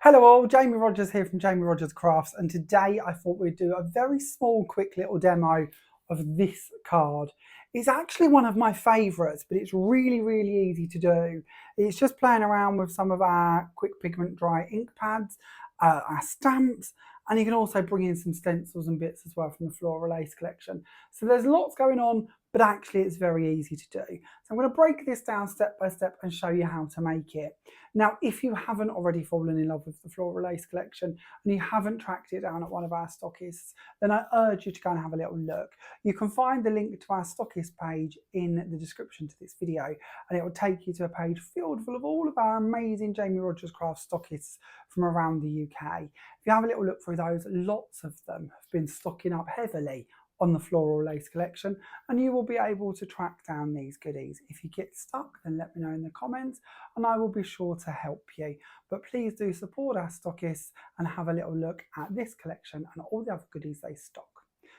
Hello all, Jamie Rodgers here from Jamie Rodgers Crafts, and today I thought we'd do a very small quick little demo of this card. It's actually one of my favourites, but it's really easy to do. It's just playing around with some of our quick pigment dry ink pads, our stamps, and you can also bring in some stencils and bits as well from the Floral Lace Collection. So there's lots going on, but actually it's very easy to do. So I'm going to break this down step by step and show you how to make it. Now, if you haven't already fallen in love with the Floral Lace Collection and you haven't tracked it down at one of our stockists, then I urge you to go and have a little look. You can find the link to our stockist page in the description to this video, and it will take you to a page filled full of all of our amazing Jamie Rodgers Crafts stockists from around the UK. If you have a little look through those, lots of them have been stocking up heavily on the Floral Lace Collection, and you will be able to track down these goodies. If you get stuck, then let me know in the comments and I will be sure to help you. But please do support our stockists and have a little look at this collection and all the other goodies they stock.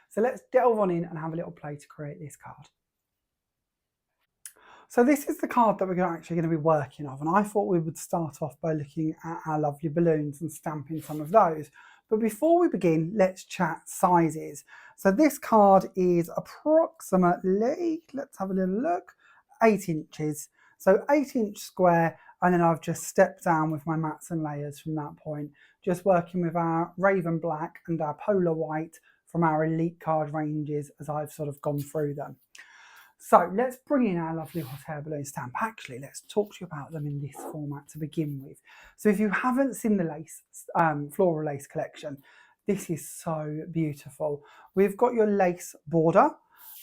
So let's delve on in and have a little play to create this card. So this is the card that we're actually going to be working off, and I thought we would start off by looking at our lovely balloons and stamping some of those. But before we begin, let's chat sizes. So this card is approximately, let's have a little look, 8 inches. So 8-inch square, and then I've just stepped down with my mats and layers from that point, just working with our Raven Black and our Polar White from our Elite card ranges as I've sort of gone through them. So let's bring in our lovely hot air balloon stamp. Actually, let's talk to you about them in this format to begin with. So if you haven't seen the lace, Floral Lace Collection, this is so beautiful. We've got your lace border.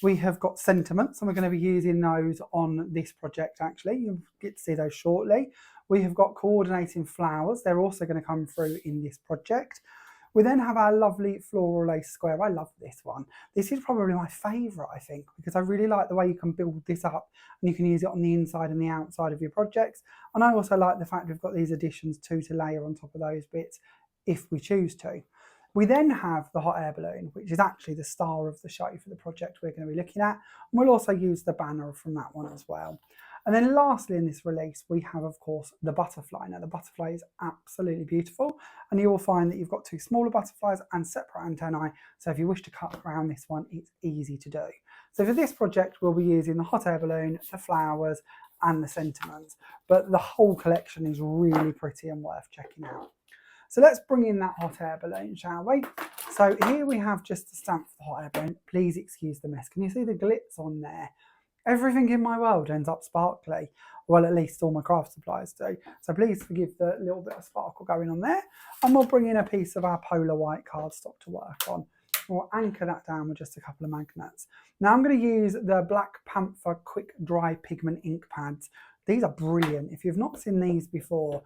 We have got sentiments, and we're going to be using those on this project actually. You'll get to see those shortly. We have got coordinating flowers. They're also going to come through in this project. We then have our lovely Floral Lace Square. I love this one. This is probably my favourite, I think, because I really like the way you can build this up and you can use it on the inside and the outside of your projects. And I also like the fact we've got these additions too to layer on top of those bits if we choose to. We then have the hot air balloon, which is actually the star of the show for the project we're going to be looking at. And we'll also use the banner from that one as well. And then lastly in this release, we have, of course, the butterfly. Now, the butterfly is absolutely beautiful, and you will find that you've got 2 smaller butterflies and separate antennae. So if you wish to cut around this one, it's easy to do. So for this project, we'll be using the hot air balloon, the flowers, and the sentiments. But the whole collection is really pretty and worth checking out. So let's bring in that hot air balloon, shall we? So here we have just the stamp for the hot air balloon. Please excuse the mess. Can you see the glitz on there? Everything in my world ends up sparkly. Well, at least all my craft supplies do. So please forgive the little bit of sparkle going on there. And we'll bring in a piece of our Polar White cardstock to work on. We'll anchor that down with just a couple of magnets. Now I'm going to use the Black Panther Quick Dry Pigment ink pads. These are brilliant. If you've not seen these before,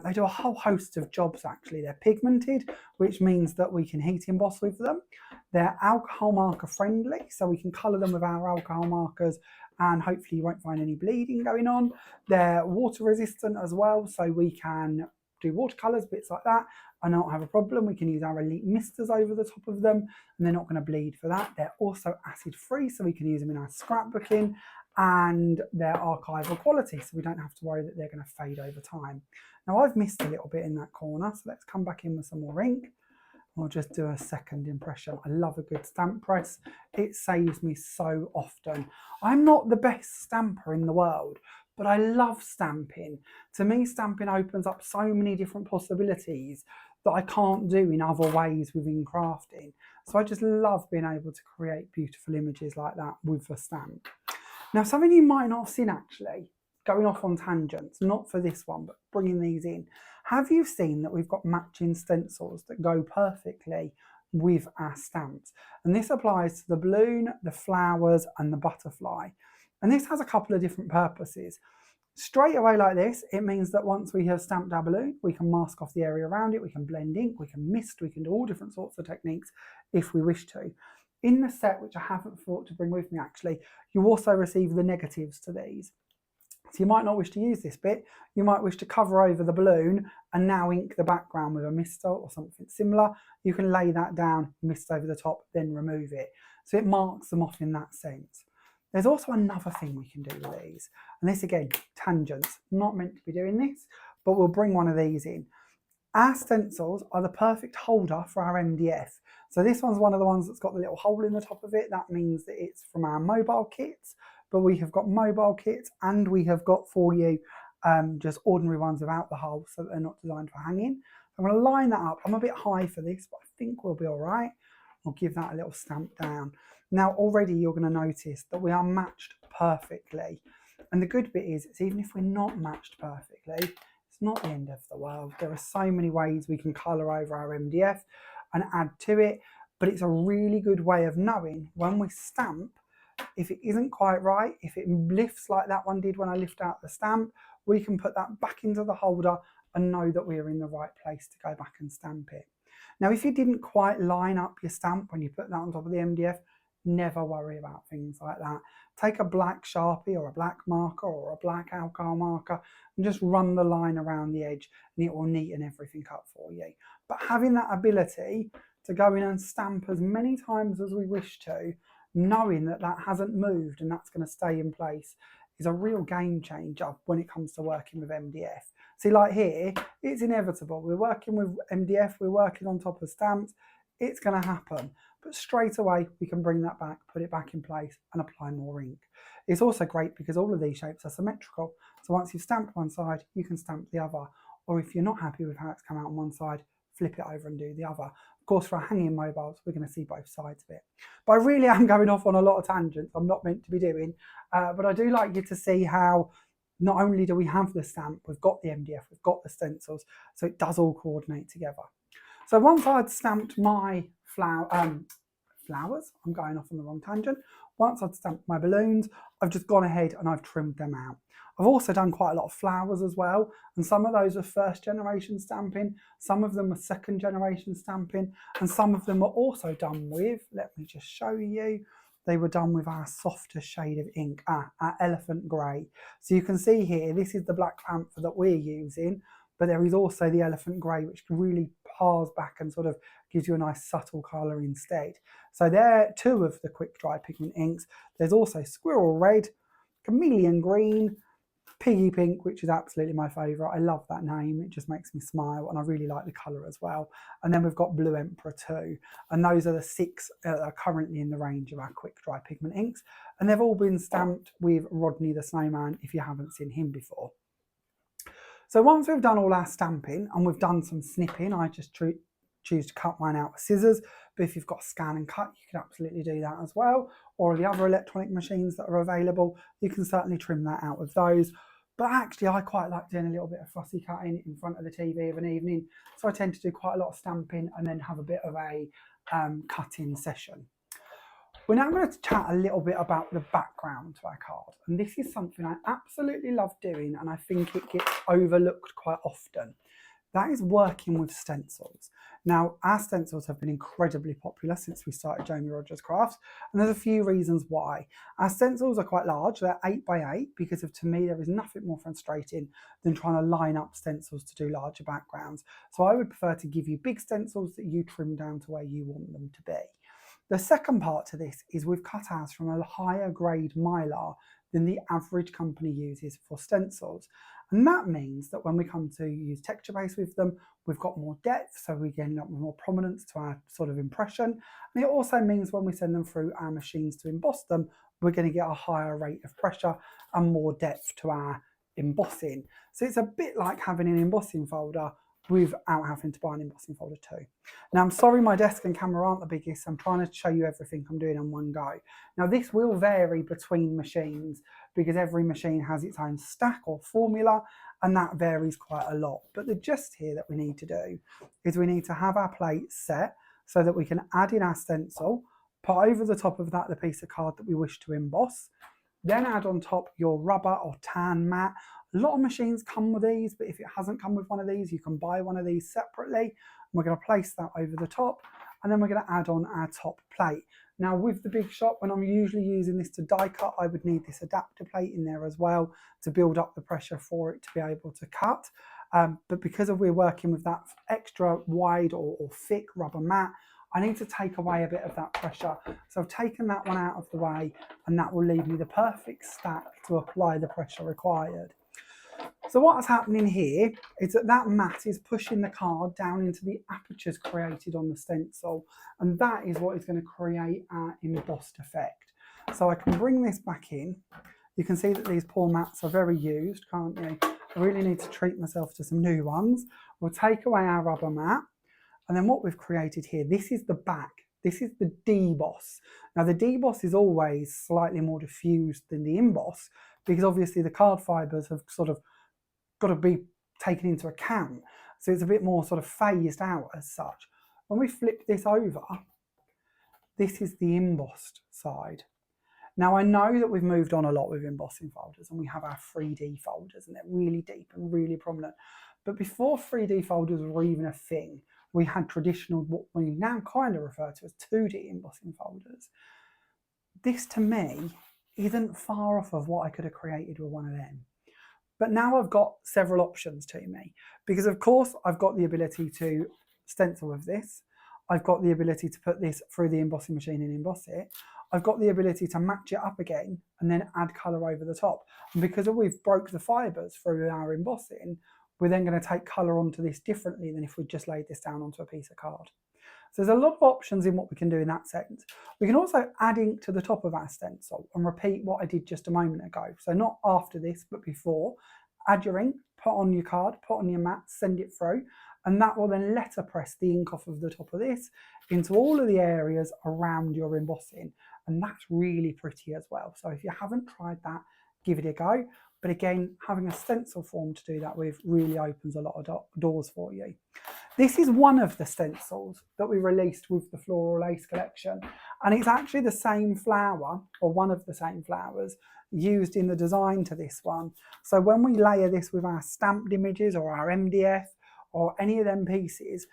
they do a whole host of jobs actually. They're pigmented, which means that we can heat emboss with them. They're alcohol marker friendly, so we can colour them with our alcohol markers and hopefully you won't find any bleeding going on. They're water resistant as well, so we can do watercolours, bits like that, and not have a problem. We can use our Elite misters over the top of them and they're not going to bleed for that. They're also acid free, so we can use them in our scrapbooking, and they're archival quality, so we don't have to worry that they're going to fade over time. Now I've missed a little bit in that corner, so let's come back in with some more ink. I'll just do a second impression. I love a good stamp press. It saves me so often. I'm not the best stamper in the world, but I love stamping. To me, stamping opens up so many different possibilities that I can't do in other ways within crafting. So I just love being able to create beautiful images like that with a stamp. Now, something you might not have seen actually, going off on tangents, not for this one, but bringing these in. Have you seen that we've got matching stencils that go perfectly with our stamps? And this applies to the balloon, the flowers, and the butterfly. And this has a couple of different purposes. Straight away like this, it means that once we have stamped our balloon, we can mask off the area around it, we can blend ink, we can mist, we can do all different sorts of techniques if we wish to. In the set, which I haven't thought to bring with me actually, you also receive the negatives to these. So you might not wish to use this bit, you might wish to cover over the balloon and now ink the background with a mister or something similar. You can lay that down, mist over the top, then remove it. So it marks them off in that sense. There's also another thing we can do with these, and this again, tangents, not meant to be doing this, but we'll bring one of these in. Our stencils are the perfect holder for our MDF. So this one's one of the ones that's got the little hole in the top of it. That means that it's from our mobile kits, but we have got mobile kits and we have got for you just ordinary ones without the hole, so that they're not designed for hanging. I'm going to line that up. I'm a bit high for this, but I think we'll be all right. I'll give that a little stamp down. Now already you're going to notice that we are matched perfectly. And the good bit is even if we're not matched perfectly, it's not the end of the world. There are so many ways we can colour over our MDF and add to it, but it's a really good way of knowing when we stamp, if it isn't quite right, if it lifts like that one did when I lift out the stamp, we can put that back into the holder and know that we are in the right place to go back and stamp it. Now, if you didn't quite line up your stamp when you put that on top of the MDF, never worry about things like that. Take a black Sharpie or a black marker or a black alcohol marker and just run the line around the edge and it will neaten everything up for you. But having that ability to go in and stamp as many times as we wish to, knowing that that hasn't moved and that's going to stay in place, is a real game changer when it comes to working with MDF. See, like here, it's inevitable. We're working with MDF, we're working on top of stamps, it's going to happen. But straight away, we can bring that back, put it back in place and apply more ink. It's also great because all of these shapes are symmetrical. So once you've stamped one side, you can stamp the other. Or if you're not happy with how it's come out on one side, flip it over and do the other. Of course, for our hanging mobiles, we're going to see both sides of it. But I really am going off on a lot of tangents I'm not meant to be doing. But I do like you to see how not only do we have the stamp, we've got the MDF, we've got the stencils, so it does all coordinate together. So once I'd stamped my flowers, I'm going off on the wrong tangent. Once I'd stamped my balloons, I've just gone ahead and I've trimmed them out. I've also done quite a lot of flowers as well, and some of those are first generation stamping, some of them are second generation stamping, and some of them are also done with, let me just show you, they were done with our softer shade of ink, our elephant grey. So you can see here, this is the black panther that we're using, but there is also the elephant grey, which really pars back and sort of gives you a nice subtle colour instead. So there are two of the quick dry pigment inks. There's also squirrel red, chameleon green, piggy pink, which is absolutely my favourite. I love that name, it just makes me smile and I really like the colour as well. And then we've got blue emperor too, and those are the 6 that are currently in the range of our quick dry pigment inks, and they've all been stamped with Rodney the Snowman if you haven't seen him before. So once we've done all our stamping and we've done some snipping, I just choose to cut mine out with scissors, but if you've got scan and cut, you can absolutely do that as well, or the other electronic machines that are available, you can certainly trim that out with those. But actually I quite like doing a little bit of fussy cutting in front of the TV of an evening, so I tend to do quite a lot of stamping and then have a bit of a cutting session. We're now going to chat a little bit about the background to our card, and this is something I absolutely love doing and I think it gets overlooked quite often. That is working with stencils. Now, our stencils have been incredibly popular since we started Jamie Rodgers Crafts, and there's a few reasons why. Our stencils are quite large, they're 8x8, because to me there is nothing more frustrating than trying to line up stencils to do larger backgrounds. So I would prefer to give you big stencils that you trim down to where you want them to be. The second part to this is we've cut ours from a higher grade mylar than the average company uses for stencils. And that means that when we come to use texture base with them, we've got more depth, so we get more prominence to our sort of impression. And it also means when we send them through our machines to emboss them, we're going to get a higher rate of pressure and more depth to our embossing. So it's a bit like having an embossing folder without having to buy an embossing folder too. Now I'm sorry my desk and camera aren't the biggest, I'm trying to show you everything I'm doing in one go. Now this will vary between machines because every machine has its own stack or formula and that varies quite a lot. But the gist here that we need to do is we need to have our plate set so that we can add in our stencil, put over the top of that the piece of card that we wish to emboss, then add on top your rubber or tan mat. A lot of machines come with these, but if it hasn't come with one of these, you can buy one of these separately. And we're going to place that over the top, and then we're going to add on our top plate. Now with the Big Shot, when I'm usually using this to die cut, I would need this adapter plate in there as well to build up the pressure for it to be able to cut. But because we're working with that extra wide or thick rubber mat, I need to take away a bit of that pressure. So I've taken that one out of the way, and that will leave me the perfect stack to apply the pressure required. So what's happening here is that mat is pushing the card down into the apertures created on the stencil, and that is what is going to create our embossed effect. So I can bring this back in. You can see that these poor mats are very used, can't you? I really need to treat myself to some new ones. We'll take away our rubber mat, and then what we've created here, this is the back. This is the deboss. Now the deboss is always slightly more diffused than the emboss, because obviously the card fibres have sort of got to be taken into account. So it's a bit more sort of phased out as such. When we flip this over, this is the embossed side. Now I know that we've moved on a lot with embossing folders, and we have our 3D folders, and they're really deep and really prominent. But before 3D folders were even a thing, we had traditional, what we now kind of refer to as 2D embossing folders. This to me isn't far off of what I could have created with one of them. But now I've got several options to me, because of course I've got the ability to stencil with this. I've got the ability to put this through the embossing machine and emboss it. I've got the ability to match it up again and then add colour over the top. And because we've broke the fibres through our embossing, we're then going to take colour onto this differently than if we just laid this down onto a piece of card. So there's a lot of options in what we can do in that sense. We can also add ink to the top of our stencil and repeat what I did just a moment ago. So not after this, but before. Add your ink, put on your card, put on your mat, send it through, and that will then letterpress the ink off of the top of this into all of the areas around your embossing. And that's really pretty as well. So if you haven't tried that, give it a go. But again, having a stencil form to do that with really opens a lot of doors for you. This is one of the stencils that we released with the Floral Lace Collection, and it's actually the same flower, or one of the same flowers, used in the design to this one. So when we layer this with our stamped images or our MDF or any of them pieces,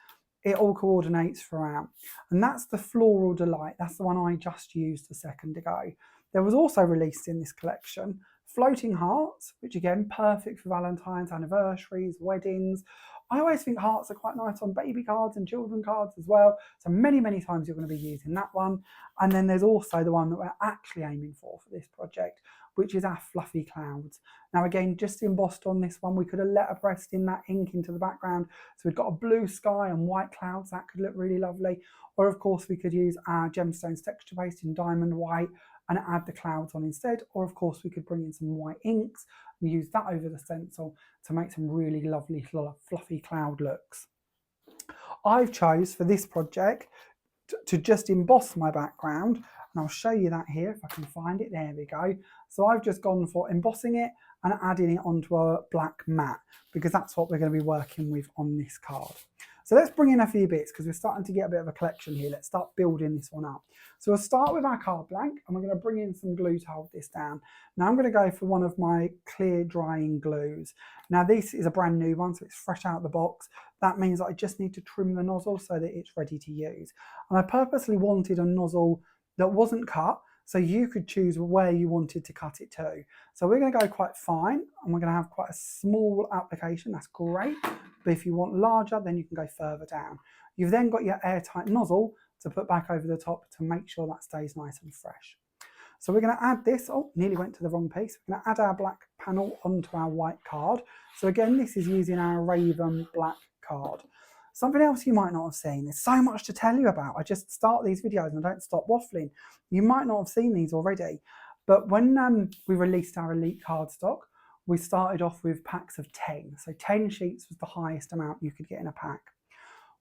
it all coordinates throughout. And that's the Floral Delight. That's the one I just used a second ago. There was also released in this collection Floating Hearts, which again, perfect for Valentine's, anniversaries, weddings. I always think hearts are quite nice on baby cards and children cards as well. So many, many times you're going to be using that one. And then there's also the one that we're actually aiming for this project, which is our fluffy clouds. Now again, just embossed on this one, we could have letterpressed in that ink into the background. So we've got a blue sky and white clouds. That could look really lovely. Or of course we could use our gemstones texture paste in diamond white and add the clouds on instead. Or of course we could bring in some white inks and use that over the stencil to make some really lovely fluffy cloud looks. I've chose for this project to just emboss my background, and I'll show you that here if I can find it. There we go. So I've just gone for embossing it and adding it onto a black mat, because that's what we're going to be working with on this card. So let's bring in a few bits, because we're starting to get a bit of a collection here. Let's start building this one up. So we'll start with our card blank, and we're going to bring in some glue to hold this down. Now I'm going to go for one of my clear drying glues. Now this is a brand new one, so it's fresh out of the box. That means that I just need to trim the nozzle so that it's ready to use. And I purposely wanted a nozzle that wasn't cut, so you could choose where you wanted to cut it to. So we're going to go quite fine, and we're going to have quite a small application. That's great. But if you want larger, then you can go further down. You've then got your airtight nozzle to put back over the top to make sure that stays nice and fresh. So we're going to add this. Oh, nearly went to the wrong piece. We're going to add our black panel onto our white card. So again, this is using our Raven black card. Something else you might not have seen. There's so much to tell you about. I just start these videos and I don't stop waffling. You might not have seen these already, but when we released our Elite cardstock, we started off with packs of 10. So 10 sheets was the highest amount you could get in a pack.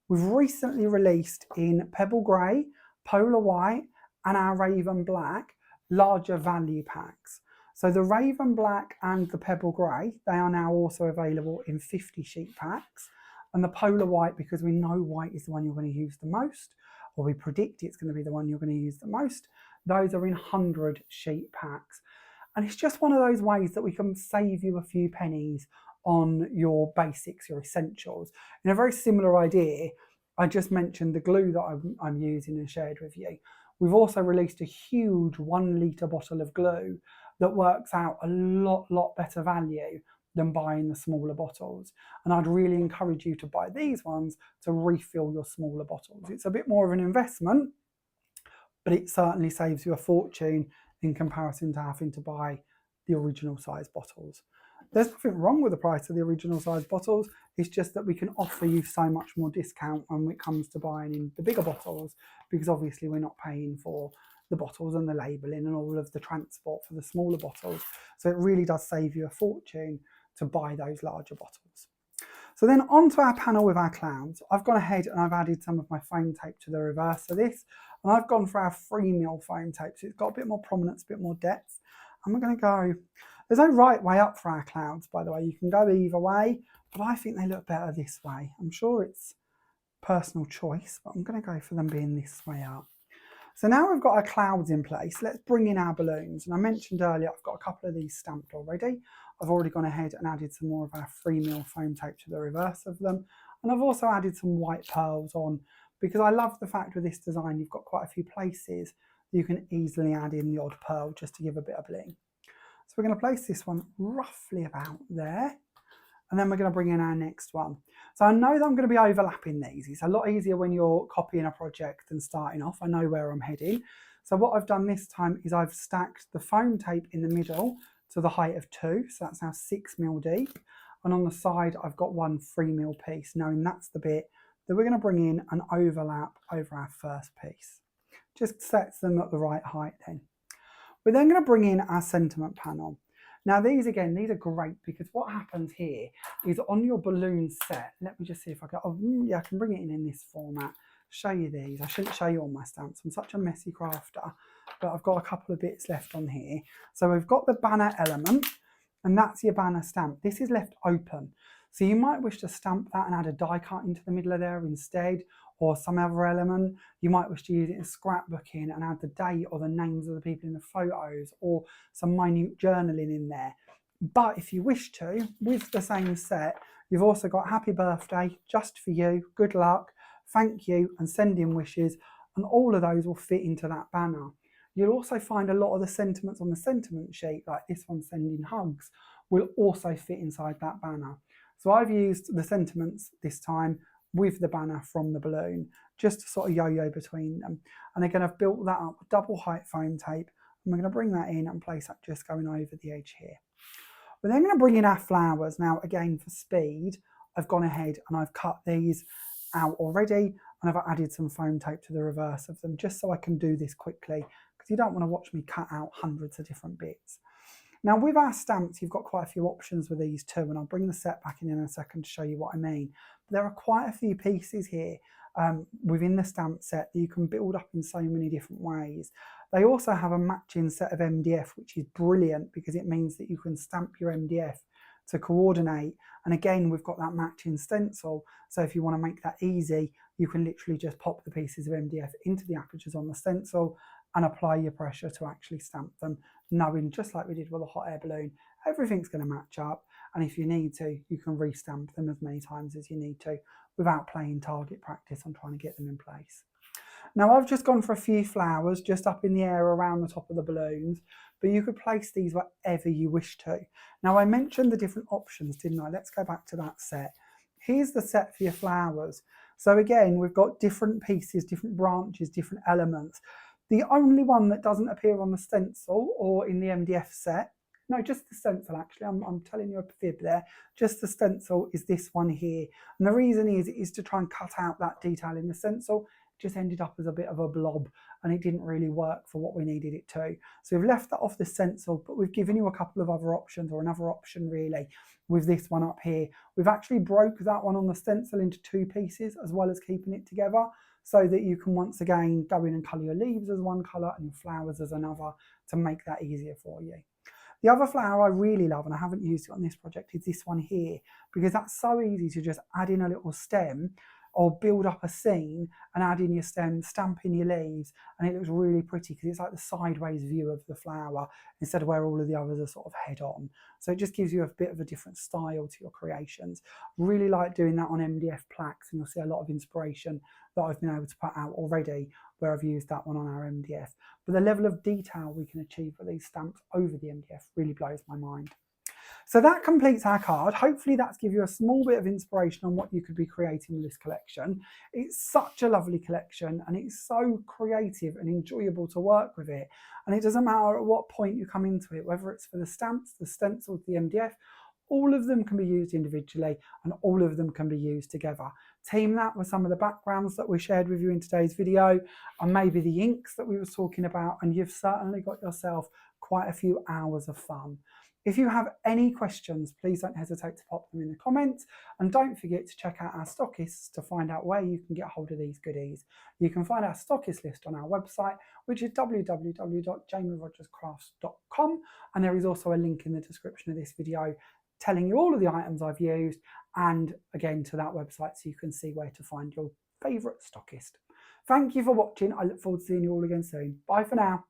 We've recently released in Pebble Grey, Polar White, and our Raven Black larger value packs. So the Raven Black and the Pebble Grey, they are now also available in 50 sheet packs. And the Polar White, because we know white is the one you're going to use the most, or we predict it's going to be the one you're going to use the most, those are in 100 sheet packs. And it's just one of those ways that we can save you a few pennies on your basics, your essentials. In a very similar idea, I just mentioned the glue that I'm using and shared with you. We've also released a huge 1 litre bottle of glue that works out a lot better value than buying the smaller bottles. And I'd really encourage you to buy these ones to refill your smaller bottles. It's a bit more of an investment, but it certainly saves you a fortune in comparison to having to buy the original size bottles. There's nothing wrong with the price of the original size bottles. It's just that we can offer you so much more discount when it comes to buying in the bigger bottles, because obviously we're not paying for the bottles and the labelling and all of the transport for the smaller bottles. So it really does save you a fortune to buy those larger bottles. So then onto our panel with our clouds. I've gone ahead and I've added some of my foam tape to the reverse of this, and I've gone for our 3mm foam tape, so it's got a bit more prominence, a bit more depth. And we're going to go, there's no right way up for our clouds, by the way. You can go either way, but I think they look better this way. I'm sure it's personal choice, but I'm going to go for them being this way up. So now we've got our clouds in place, let's bring in our balloons. And I mentioned earlier, I've got a couple of these stamped already. I've already gone ahead and added some more of our 3mm foam tape to the reverse of them. And I've also added some white pearls on, because I love the fact with this design, you've got quite a few places that you can easily add in the odd pearl just to give a bit of bling. So we're going to place this one roughly about there. And then we're going to bring in our next one. So I know that I'm going to be overlapping these. It's a lot easier when you're copying a project and starting off. I know where I'm heading. So what I've done this time is I've stacked the foam tape in the middle to the height of 2. So that's now 6mm deep. And on the side, I've got one 3mm piece, knowing that's the bit that we're going to bring in and overlap over our first piece. Just sets them at the right height then. We're then going to bring in our sentiment panel. Now these again, these are great because what happens here is on your balloon set, let me just see if I can, oh yeah, I can bring it in this format, show you these. I shouldn't show you all my stamps, I'm such a messy crafter, but I've got a couple of bits left on here. So we've got the banner element, and that's your banner stamp. This is left open. So you might wish to stamp that and add a die cut into the middle of there instead, or some other element. You might wish to use it in scrapbooking and add the date or the names of the people in the photos, or some minute journaling in there. But if you wish to, with the same set, you've also got happy birthday, just for you, good luck, thank you, and send in wishes, and all of those will fit into that banner. You'll also find a lot of the sentiments on the sentiment sheet, like this one, sending hugs, will also fit inside that banner. So I've used the sentiments this time with the banner from the balloon, just to sort of yo-yo between them. And again, I've built that up with double height foam tape, and we're going to bring that in and place that just going over the edge here. We're then going to bring in our flowers. Now again, for speed, I've gone ahead and I've cut these out already, and I've added some foam tape to the reverse of them, just so I can do this quickly, because you don't want to watch me cut out hundreds of different bits. Now with our stamps, you've got quite a few options with these too, and I'll bring the set back in a second to show you what I mean. But there are quite a few pieces here within the stamp set that you can build up in so many different ways. They also have a matching set of MDF, which is brilliant because it means that you can stamp your MDF to coordinate. And again, we've got that matching stencil. So if you want to make that easy, you can literally just pop the pieces of MDF into the apertures on the stencil and apply your pressure to actually stamp them, knowing, just like we did with a hot air balloon, everything's going to match up. And if you need to, you can re-stamp them as many times as you need to without playing target practice on trying to get them in place. Now I've just gone for a few flowers just up in the air around the top of the balloons, but you could place these wherever you wish to. Now I mentioned the different options, didn't I? Let's go back to that set. Here's the set for your flowers. So again, we've got different pieces, different branches, different elements. The only one that doesn't appear on the stencil or in the MDF set, no, just the stencil actually, I'm telling you a fib there, just the stencil is this one here. And the reason is to try and cut out that detail in the stencil. It just ended up as a bit of a blob and it didn't really work for what we needed it to. So we've left that off the stencil, but we've given you a couple of other options, or another option really, with this one up here. We've actually broke that one on the stencil into 2 pieces as well as keeping it together, so that you can once again go in and colour your leaves as one colour and your flowers as another to make that easier for you. The other flower I really love, and I haven't used it on this project, is this one here, because that's so easy to just add in a little stem or build up a scene and add in your stem, stamp in your leaves, and it looks really pretty because it's like the sideways view of the flower instead of where all of the others are sort of head on. So it just gives you a bit of a different style to your creations. Really like doing that on MDF plaques, and you'll see a lot of inspiration that I've been able to put out already where I've used that one on our MDF. But the level of detail we can achieve with these stamps over the MDF really blows my mind. So that completes our card. Hopefully that's given you a small bit of inspiration on what you could be creating with this collection. It's such a lovely collection and it's so creative and enjoyable to work with it. And it doesn't matter at what point you come into it, whether it's for the stamps, the stencils, the MDF, all of them can be used individually and all of them can be used together. Team that with some of the backgrounds that we shared with you in today's video and maybe the inks that we were talking about, and you've certainly got yourself quite a few hours of fun. If you have any questions, please don't hesitate to pop them in the comments, and don't forget to check out our stockists to find out where you can get hold of these goodies. You can find our stockist list on our website, which is www.jamierodgerscrafts.com, and there is also a link in the description of this video telling you all of the items I've used, and again to that website so you can see where to find your favourite stockist. Thank you for watching. I look forward to seeing you all again soon. Bye for now.